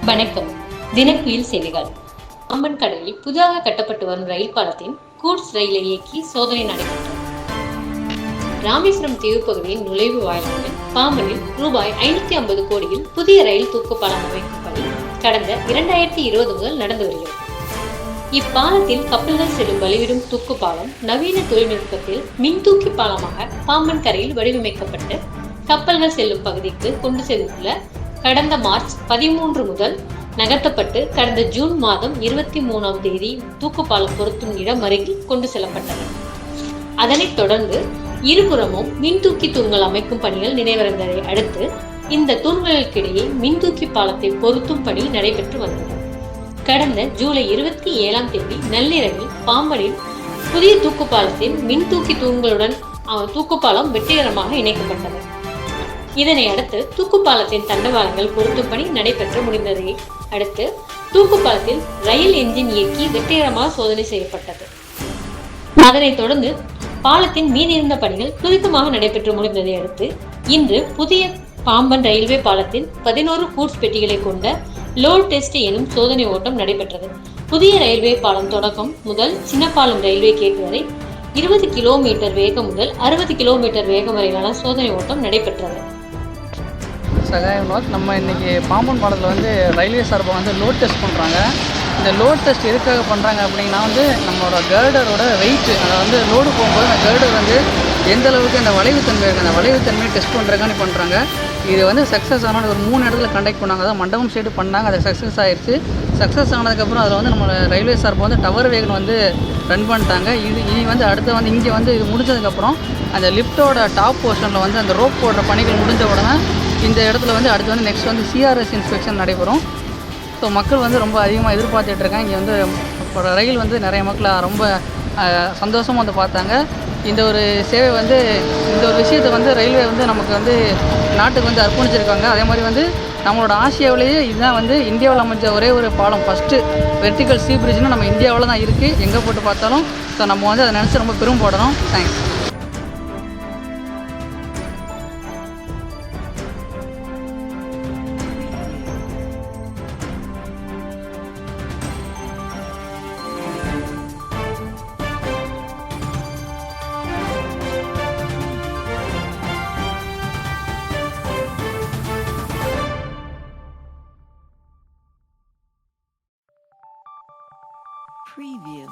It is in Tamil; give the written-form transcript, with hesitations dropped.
வணக்கம். தினக்குயில் செய்திகள். பாம்பன் கடலில் புதிதாக கட்டப்பட்டு வரும் ரயில் பாலத்தின் கூட்ஸ் ரயிலை இயக்கி சோதனை நடைபெற்றது. ராமேஸ்வரம் தீவு பகுதியின் நுழைவு வாயிலான பாம்பனில் ரூபாய் 550 கோடியில் புதிய ரயில் தூக்கு பாலம் அமைக்கும் பணி கடந்த 2020 முதல் நடந்து வருகிறது. இப்பாலத்தில் கப்பல்கள் செல்லும் வழிவிடும் தூக்கு பாலம் நவீன தொழில்நுட்பத்தில் மின்தூக்கி பாலமாக பாம்பன் கரையில் வடிவமைக்கப்பட்டு கப்பல்கள் செல்லும் பகுதிக்கு கொண்டு சென்றுள்ள கடந்த மார்ச் 13 முதல் நகர்த்தப்பட்டு கடந்த ஜூன் மாதம் 23ஆம் தேதி தூக்குப்பாலம் பொருத்தும் இடம் அருகில் கொண்டு செல்லப்பட்டது. அதனைத் தொடர்ந்து இருபுறமும் மின்தூக்கி தூண்கள் அமைக்கும் பணிகள் நிறைவடைந்ததை அடுத்து இந்த தூண்களுக்கிடையே மின்தூக்கி பாலத்தை பொருத்தும் பணி நடைபெற்று வந்தது. கடந்த ஜூலை 27ஆம் தேதி நள்ளிரவில் பாம்பனில் புதிய தூக்குப்பாலத்தின் மின்தூக்கி தூண்களுடன் தூக்குப்பாலம் வெற்றிகரமாக இணைக்கப்பட்டது. இதனை அடுத்து தூக்குப்பாலத்தின் தண்டவாளங்கள் பொருத்தும் பணி நடைபெற்று முடிந்ததை அடுத்து தூக்குப்பாலத்தில் ரயில் என்ஜின் இயக்கி வெற்றிகரமாக சோதனை செய்யப்பட்டது. அதனைத் தொடர்ந்து பாலத்தின் மீதிருந்த பணிகள் துரிதமாக நடைபெற்று முடிந்ததை அடுத்து இன்று புதிய பாம்பன் ரயில்வே பாலத்தின் 11 கூட்ஸ் பெட்டிகளை கொண்ட லோட் டெஸ்ட் எனும் சோதனை ஓட்டம் நடைபெற்றது. புதிய ரயில்வே பாலம் தொடக்கம் முதல் சின்னப்பாலம் ரயில்வே கேட் வரை 20 கிலோமீட்டர் வேகம் முதல் 60 கிலோமீட்டர் வேகம் வரையிலான சோதனை ஓட்டம் நடைபெற்றது. சகாயம்நாத், நம்ம இன்றைக்கி பாம்பன் பாலத்தில் ரயில்வே சார்பாக லோட் டெஸ்ட் பண்ணுறாங்க. இந்த லோட் டெஸ்ட் எதுக்காக பண்ணுறாங்க அப்படின்னா நம்மளோட கேர்டரோட வெயிட், அதை லோடு போகும்போது அந்த கேர்டர் எந்த அளவுக்கு அந்த வளைவுத்தன்மை இருக்குது, அந்த வளைவுத்தன்மையை டெஸ்ட் பண்ணுறதுக்காண்டி பண்ணுறாங்க. இது சக்ஸஸ் ஆனால் ஒரு 3 இடத்துல கண்டக்ட் பண்ணாங்க. அதான் மண்டபம் சைடு பண்ணாங்க, அது சக்ஸஸ் ஆயிடுச்சு. சக்ஸஸ் ஆனதுக்கப்புறம் அதில் நம்ம ரயில்வே சார்பு டவர் வேகன் ரன் பண்ணிட்டாங்க. இனி அடுத்து இங்கே இது முடிஞ்சதுக்கப்புறம் அந்த லிஃப்ட்டோட டாப் போர்ஷனில் அந்த ரோப் போடுற பணிகள் முடிஞ்ச உடனே இந்த இடத்துல அடுத்து நெக்ஸ்ட் சிஆர்எஸ் இன்ஸ்பெக்ஷன் நடைபெறும். ஸோ மக்கள் ரொம்ப அதிகமாக எதிர்பார்த்துட்டு இருக்காங்க. இங்கே ரயில் நிறைய மக்கள் ரொம்ப சந்தோஷமாக பார்த்தாங்க. இந்த ஒரு சேவை இந்த ஒரு விஷயத்தை ரயில்வே நமக்கு நாட்டுக்கு அர்ப்பணிச்சிருக்காங்க. அதே மாதிரி நம்மளோட ஆசியாவிலேயே இதுதான் இந்தியாவில் அமைஞ்ச ஒரே ஒரு பாலம், ஃபஸ்ட்டு வெர்டிக்கல் சீ பிரிட்ஜ்னு நம்ம இந்தியாவில் தான் இருக்குது. எங்கே போட்டு பார்த்தாலும் ஸோ நம்ம அதை நினச்சி ரொம்ப பெருமைப்படணும். தேங்க்ஸ். Preview.